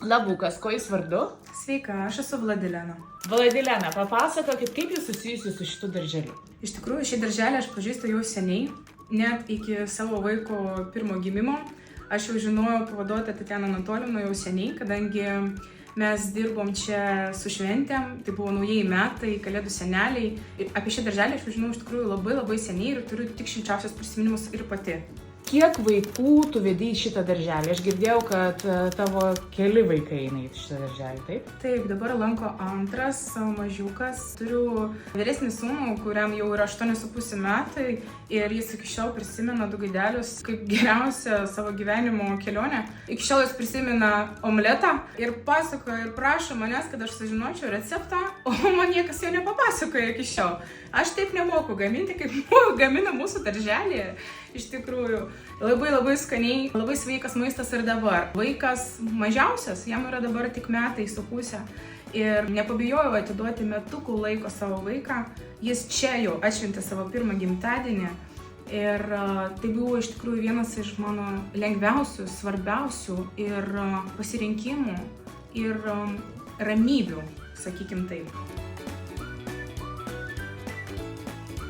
Labukas, kuo jūs vardu? Sveika, aš esu Vladilena. Vladilena, papasakokit, kaip jūs susijusi su šitu darželiu? Iš tikrųjų, šį darželį aš pažįstu jau seniai, net iki savo vaiko pirmo gimimo. Aš jau žinojau pavaduotoją Tatjaną Anatolijevną jau seniai, kadangi mes dirbom čia su šventėm, tai buvo naujieji metai, kalėdų seneliai. Ir apie šį darželį aš žinau iš tikrųjų labai seniai ir turiu tik šilčiausius prisiminimus ir pati. Kiek vaikų tu vedi į šitą darželį? Aš girdėjau, kad tavo keli vaikai eina į šitą darželį, taip? Taip, dabar lanko antras mažiukas. Turiu vyresnį sūnų, kuriam jau yra 8,5 metai ir jis iki šiol prisimena du gaidelius kaip geriausią savo gyvenimo kelionę. Iki šiol jis prisimena omletą ir pasakoja ir prašo manęs, kad aš sužinočiau receptą, o man niekas jo nepapasakoja iki šiol. Aš taip nemoku gaminti, kaip gamina mūsų darželį. Iš tikrųjų, labai skaniai, labai sveikas maistas ir dabar. Vaikas mažiausias, jam yra dabar tik metai su pusė. Ir nepabijojau atiduoti metukų laiko savo vaiką. Jis čia jau atšventė savo pirmą gimtadienį. Ir tai buvo iš tikrųjų vienas iš mano lengviausių, svarbiausių ir pasirinkimų ir ramybių, sakykim taip.